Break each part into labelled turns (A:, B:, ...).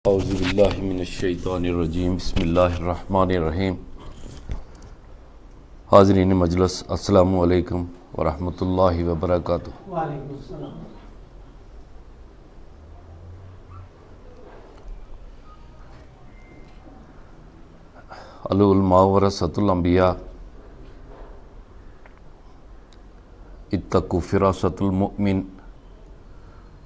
A: اعوذ باللہ من الشیطان الرجیم بسم اللہ الرحمن الرحیم۔ حاضرین مجلس، السلام علیکم ورحمۃ اللہ وبرکاتہ۔
B: وعلیکم السلام۔
A: العلماء ورثۃ الانبیاء، اتقوا فراست المؤمن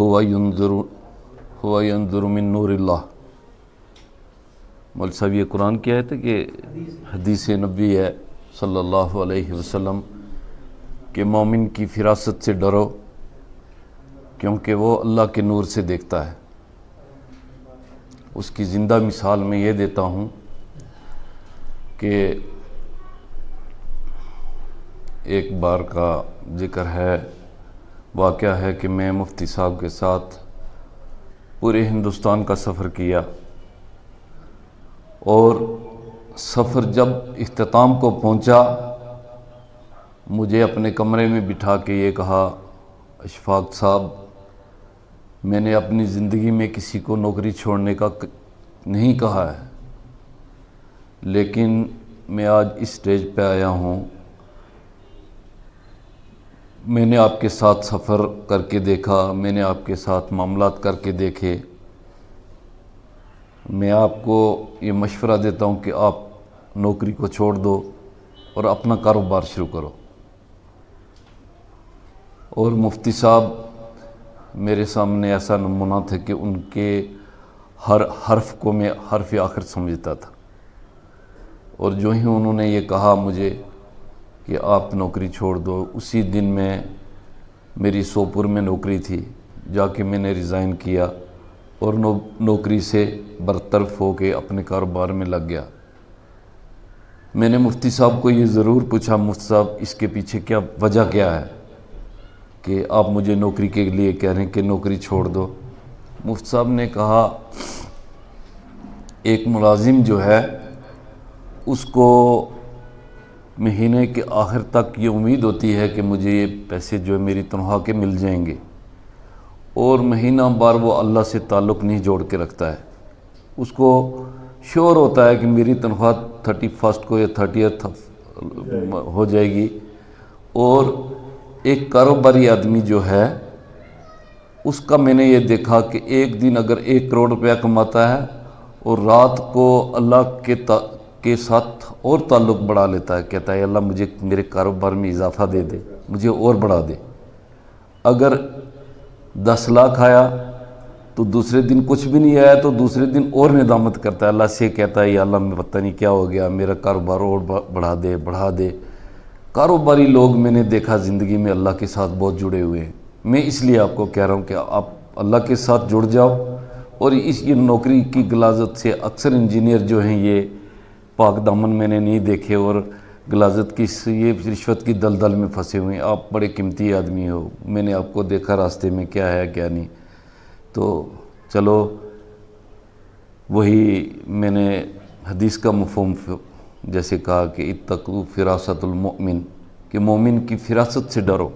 A: هو ينظر من نور اللہ۔ مول صاحب، یہ قرآن کی آیت ہے کہ حدیث نبی ہے صلی اللہ علیہ وسلم کہ مومن کی فراست سے ڈرو کیونکہ وہ اللہ کے نور سے دیکھتا ہے۔ اس کی زندہ مثال میں یہ دیتا ہوں کہ ایک بار کا ذکر ہے، واقعہ ہے کہ میں مفتی صاحب کے ساتھ پورے ہندوستان کا سفر کیا، اور سفر جب اختتام کو پہنچا مجھے اپنے کمرے میں بٹھا کے یہ کہا، اشفاق صاحب، میں نے اپنی زندگی میں کسی کو نوکری چھوڑنے کا نہیں کہا ہے، لیکن میں آج اس سٹیج پہ آیا ہوں، میں نے آپ کے ساتھ سفر کر کے دیکھا، میں نے آپ کے ساتھ معاملات کر کے دیکھے، میں آپ کو یہ مشورہ دیتا ہوں کہ آپ نوکری کو چھوڑ دو اور اپنا کاروبار شروع کرو۔ اور مفتی صاحب میرے سامنے ایسا نمونہ تھا کہ ان کے ہر حرف کو میں حرف آخر سمجھتا تھا، اور جو ہی انہوں نے یہ کہا مجھے کہ آپ نوکری چھوڑ دو، اسی دن میں میری سوپور میں نوکری تھی، جا کے میں نے ریزائن کیا اور نوکری سے برطرف ہو کے اپنے کاروبار میں لگ گیا۔ میں نے مفتی صاحب کو یہ ضرور پوچھا، مفتی صاحب اس کے پیچھے کیا وجہ کیا ہے کہ آپ مجھے نوکری کے لیے کہہ رہے ہیں کہ نوکری چھوڑ دو؟ مفتی صاحب نے کہا، ایک ملازم جو ہے اس کو مہینے کے آخر تک یہ امید ہوتی ہے کہ مجھے یہ پیسے جو ہے میری تنخواہ کے مل جائیں گے، اور مہینہ بار وہ اللہ سے تعلق نہیں جوڑ کے رکھتا ہے۔ اس کو شور ہوتا ہے کہ میری تنخواہ 31 کو یا 30 ہو جائے گی، اور ایک کاروباری آدمی جو ہے اس کا میں نے یہ دیکھا کہ ایک دن اگر 1 کروڑ روپیہ کماتا ہے اور رات کو اللہ کے ساتھ اور تعلق بڑھا لیتا ہے، کہتا ہے اللہ مجھے میرے کاروبار میں اضافہ دے دے، مجھے اور بڑھا دے۔ اگر 10 لاکھ آیا تو دوسرے دن کچھ بھی نہیں آیا تو دوسرے دن اور ندامت کرتا ہے، اللہ سے کہتا ہے یا اللہ میں پتہ نہیں کیا ہو گیا، میرا کاروبار اور بڑھا دے۔ کاروباری لوگ میں نے دیکھا زندگی میں اللہ کے ساتھ بہت جڑے ہوئے ہیں۔ میں اس لیے آپ کو کہہ رہا ہوں کہ آپ اللہ کے ساتھ جڑ جاؤ، اور یہ نوکری کی غلاظت سے اکثر انجینئر جو ہیں یہ پاک دامن میں نے نہیں دیکھے، اور غلاظت کی یہ رشوت کی دلدل میں پھنسے ہوئے ہیں۔ آپ بڑے قیمتی آدمی ہو، میں نے آپ کو دیکھا راستے میں کیا ہے کیا نہیں، تو چلو وہی میں نے حدیث کا مفہوم جیسے کہا کہ اتقوا فراست المؤمن، کہ مومن کی فراست سے ڈرو۔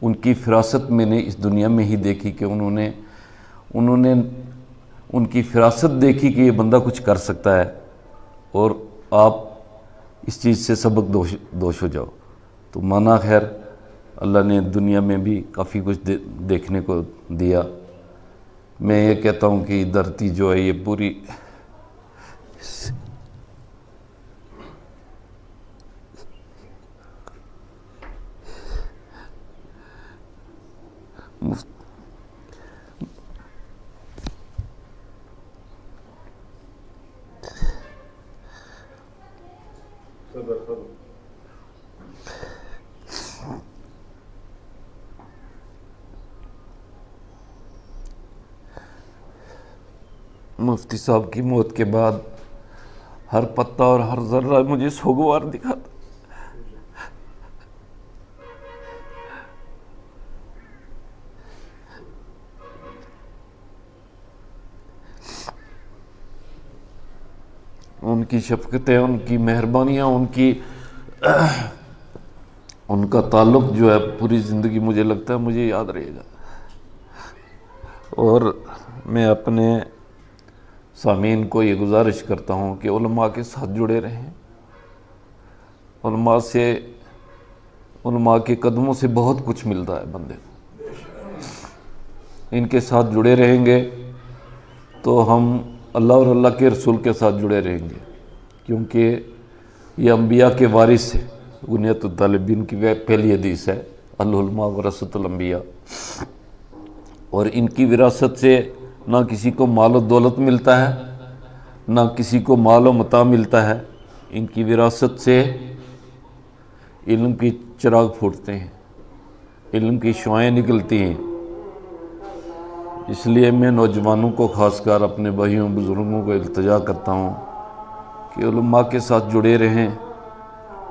A: ان کی فراست میں نے اس دنیا میں ہی دیکھی کہ انہوں نے ان کی فراست دیکھی کہ یہ بندہ کچھ کر سکتا ہے، اور آپ اس چیز سے سبق دوش ہو جاؤ۔ تو مانا خیر، اللہ نے دنیا میں بھی کافی کچھ دیکھنے کو دیا۔ میں یہ کہتا ہوں کہ دھرتی جو ہے یہ پوری مفتی صاحب کی موت کے بعد ہر پتا اور ہر ذرہ مجھے سوگوار دکھاتا۔ ان کی شفقتیں، ان کی مہربانیاں، ان کا تعلق جو ہے پوری زندگی مجھے لگتا ہے مجھے یاد رہے گا۔ اور میں اپنے سامعین کو یہ گزارش کرتا ہوں کہ علماء کے ساتھ جڑے رہیں، علماء کے قدموں سے بہت کچھ ملتا ہے بندے کو۔ ان کے ساتھ جڑے رہیں گے تو ہم اللہ اور اللہ کے رسول کے ساتھ جڑے رہیں گے، کیونکہ یہ انبیاء کے وارث ہے۔ غنیۃ الطالبین کی پہلی حدیث ہے، العلماء ورثۃ الانبیاء، اور ان کی وراثت سے نہ کسی کو مال و دولت ملتا ہے، نہ کسی کو مال و متاع ملتا ہے۔ ان کی وراثت سے علم کی چراغ پھوٹتے ہیں، علم کی شعائیں نکلتی ہیں۔ اس لیے میں نوجوانوں کو خاص کر اپنے بھائیوں بزرگوں کو التجا کرتا ہوں کہ علماء کے ساتھ جڑے رہیں،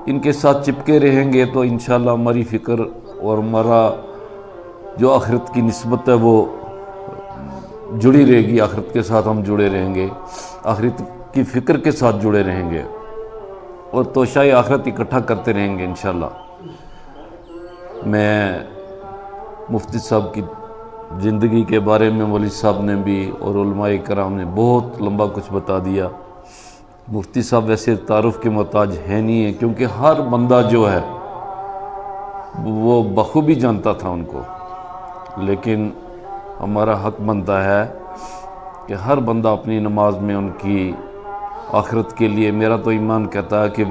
A: ان کے ساتھ چپکے رہیں گے تو انشاءاللہ ہماری فکر اور ہمارا جو آخرت کی نسبت ہے وہ جڑی رہے گی، آخرت کے ساتھ ہم جڑے رہیں گے، آخرت کی فکر کے ساتھ جڑے رہیں گے اور توشہ آخرت اکٹھا کرتے رہیں گے انشاءاللہ۔ میں مفتی صاحب کی زندگی کے بارے میں مولوی صاحب نے بھی اور علماء کرام نے بہت لمبا کچھ بتا دیا۔ مفتی صاحب ویسے تعارف کے محتاج ہے نہیں ہے، کیونکہ ہر بندہ جو ہے وہ بخوبی جانتا تھا ان کو، لیکن ہمارا حق بنتا ہے کہ ہر بندہ اپنی نماز میں ان کی آخرت کے لیے، میرا تو ایمان کہتا ہے کہ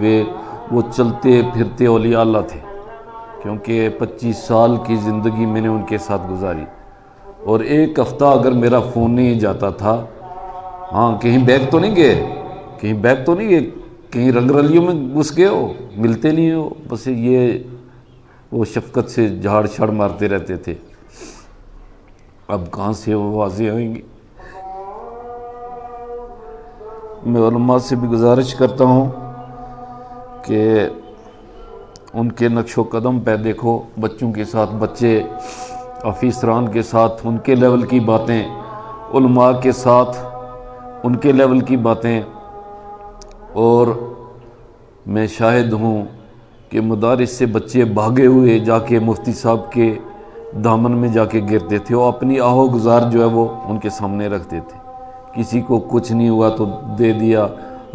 A: وہ چلتے پھرتے اولیاء اللہ تھے، کیونکہ 25 سال کی زندگی میں نے ان کے ساتھ گزاری، اور ایک ہفتہ اگر میرا فون نہیں جاتا تھا، ہاں کہیں بیگ تو نہیں گئے، کہیں رنگ رلیوں میں گھس گئے ہو، ملتے نہیں ہو، بس یہ وہ شفقت سے جھاڑ چھاڑ مارتے رہتے تھے۔ اب کہاں سے وہ واضح آئیں گی؟ میں علماء سے بھی گزارش کرتا ہوں کہ ان کے نقش و قدم پہ دیکھو، بچوں کے ساتھ بچے، افیسران کے ساتھ ان کے لیول کی باتیں، علماء کے ساتھ ان کے لیول کی باتیں۔ اور میں شاہد ہوں کہ مدارس سے بچے بھاگے ہوئے جا کے مفتی صاحب کے دامن میں جا کے گرتے تھے، اور اپنی آہو گزار جو ہے وہ ان کے سامنے رکھتے تھے۔ کسی کو کچھ نہیں ہوا تو دے دیا،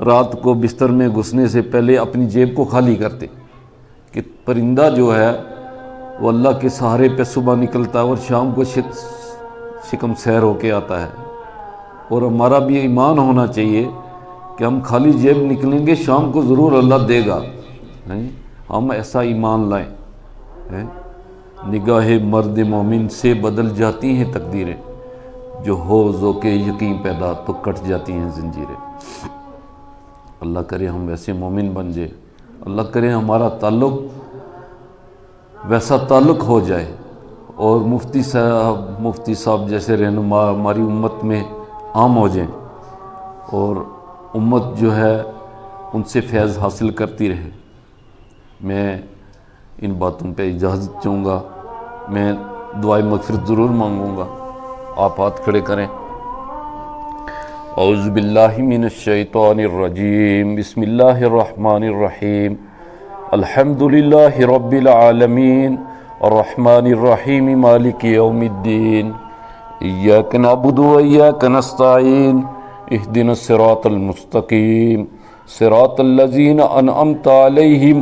A: رات کو بستر میں گھسنے سے پہلے اپنی جیب کو خالی کرتے کہ پرندہ جو ہے وہ اللہ کے سہارے پہ صبح نکلتا ہے اور شام کو شکم سیر ہو کے آتا ہے۔ اور ہمارا بھی ایمان ہونا چاہیے کہ ہم خالی جیب نکلیں گے، شام کو ضرور اللہ دے گا، ہم ایسا ایمان لائیں۔ نگاہ مرد مومن سے بدل جاتی ہیں تقدیریں، جو ہو ذوق یقین پیدا تو کٹ جاتی ہیں زنجیریں۔ اللہ کرے ہم ویسے مومن بن جائے، اللہ کرے ہمارا تعلق ویسا تعلق ہو جائے، اور مفتی صاحب جیسے رہنما ہماری امت میں عام ہو جائیں، اور امت جو ہے ان سے فیض حاصل کرتی رہے۔ میں ان باتوں پہ اجازت چاہوں گا، میں دعائے مغفرت ضرور مانگوں گا۔ آپ ہاتھ کھڑے کریں۔ اعوذ باللہ من الشیطان الرجیم، بسم اللہ الرحمن الرحیم، الحمد للہ رب العالمین، الرحمن الرحیم، مالک یوم الدین، ایاک نعبد و ایاک نستعین، اہدنا الصراط المستقیم، صراط الذین انعمت علیہم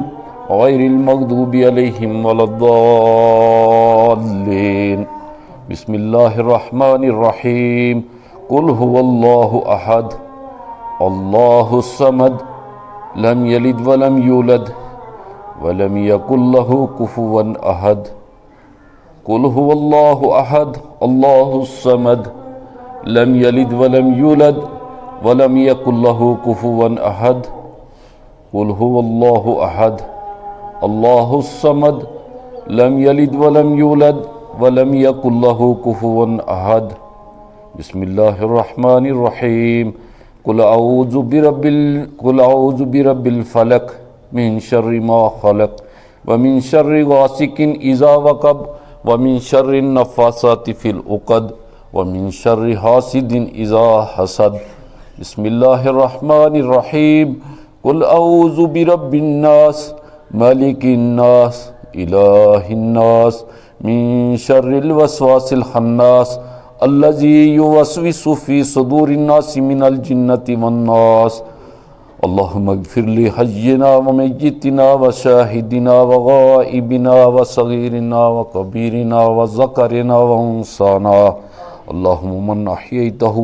A: غیر المغضوب علیہم ولا الضالین۔ بسم اللہ الرحمن الرحیم، قل هو اللہ احد اللہ الصمد لم یلد ولم یولد ولم یکن له کفوا احد۔ قل هو اللہ احد اللہ الصمد لم یلد ولم یولد ولم یکن له کفوا احد۔ قل هو اللہ احد اللہ الصمد لم یلد ولم یولد ولم یکن له کفوا احد۔ بسم اللہ الرحمن الرحیم، قل اعوذ برب الفلق من شر ما خلق ومن شر غاسق اذا وقب ومن شر النفاثات في العقد ومن شر حاسد اذا حسد۔ بسم اللہ الرحمن الرحیم، قل اعوذ برب الناس ملک الناس الہ الناس من شر الوسواس الخناس الذي يوسوس في صدور الناس من الجنة والناس اللهم اغفر لحينا وميتنا وشاهدنا وغائبنا وصغيرنا وكبيرنا وذكرنا وانثانا اللهم من احييته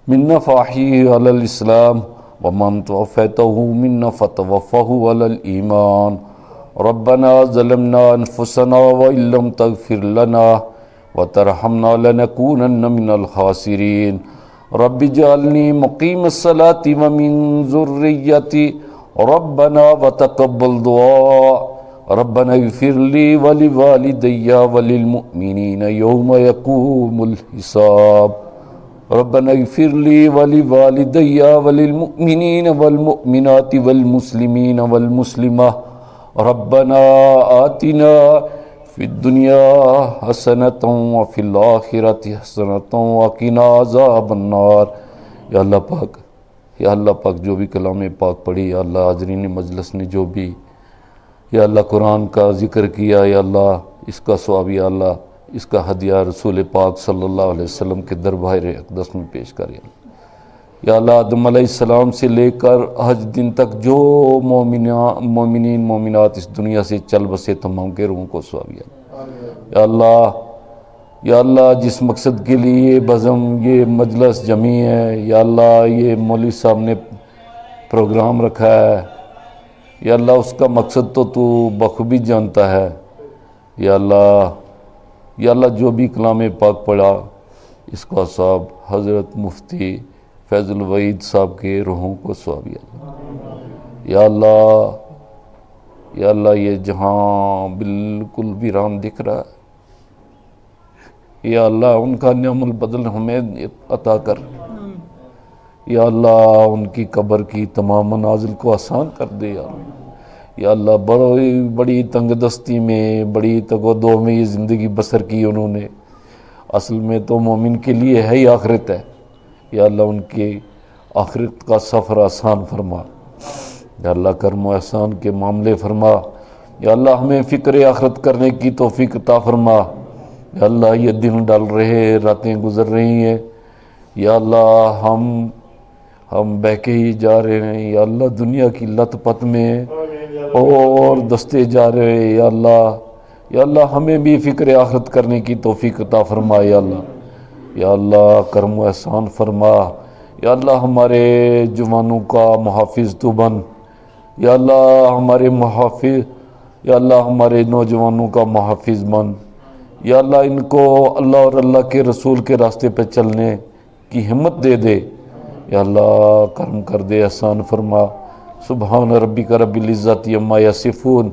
A: منا فاحيه على الاسلام ومن توفيته منا فتوفه على الايمان ربنا ظلمنا انفسنا وان لم تغفر لنا وترحمنا لنكونن من الخاسرين رب اجعلني مقيم الصلاة ومن ذريتي ربنا وتقبل دعاء ربنا اغفر لي ولوالدي وللمؤمنين يوم يقوم الحساب ربنا اغفر لي ولوالدي وللمؤمنين والمؤمنات والمسلمين والمسلمات ربنا آتنا فی الدنیا حسنۃ وفی الآخرۃ حسنۃ وقنا عذاب النار۔ یا اللہ پاک جو بھی کلام پاک پڑھی، یا اللہ حاضرین مجلس نے جو بھی یا اللہ قرآن کا ذکر کیا، یا اللہ اس کا ثواب یا اللہ اس کا ہدیہ رسول پاک صلی اللہ علیہ وسلم کے دربار اقدس میں پیش کر یا اللہ آدم علیہ السلام سے لے کر حج دن تک جو مومنین مومنات اس دنیا سے چل بسے تمام کے روحوں کو ثواب یا اللہ جس مقصد کے لیے یہ بزم یہ مجلس جمی ہے، یا اللہ یہ مولوی صاحب نے پروگرام رکھا ہے، یا اللہ اس کا مقصد تو بخوبی جانتا ہے۔ یا اللہ جو بھی کلام پاک پڑھا اس کا ثواب حضرت مفتی فیض الوحید صاحب کے روحوں کو ثواب یا اللہ یہ جہاں بالکل ویران دکھ رہا ہے، یا اللہ ان کا نعم البدل ہمیں عطا کر، یا اللہ ان کی قبر کی تمام منازل کو آسان کر دے یا اللہ بڑی تنگ دستی میں بڑی تگودو میں یہ زندگی بسر کی انہوں نے، اصل میں تو مومن کے لیے ہے ہی آخرت ہے، یا اللہ ان کے آخرت کا سفر آسان فرما، یا اللہ کرم و احسان کے معاملے فرما، یا اللہ ہمیں فکر آخرت کرنے کی توفیق عطا فرما، یا اللہ یہ دن ڈال رہے راتیں گزر رہی ہیں، یا اللہ ہم بہ کے ہی جا رہے ہیں، یا اللہ دنیا کی لت پت میں اور دستے جا رہے ہیں، یا اللہ ہمیں بھی فکر آخرت کرنے کی توفیق عطا فرما، یا اللہ کرم و احسان فرما، یا اللہ ہمارے جوانوں کا محافظ تو بن، یا اللہ ہمارے محافظ، یا اللہ ہمارے نوجوانوں کا محافظ بن، یا اللہ ان کو اللہ اور اللہ کے رسول کے راستے پہ چلنے کی ہمت دے دے، یا اللہ کرم کر دے احسان فرما۔ سبحان ربک رب العزت عما یصفون،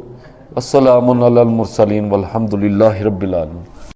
A: السلام علی المرسلین والحمد للہ رب العالمین۔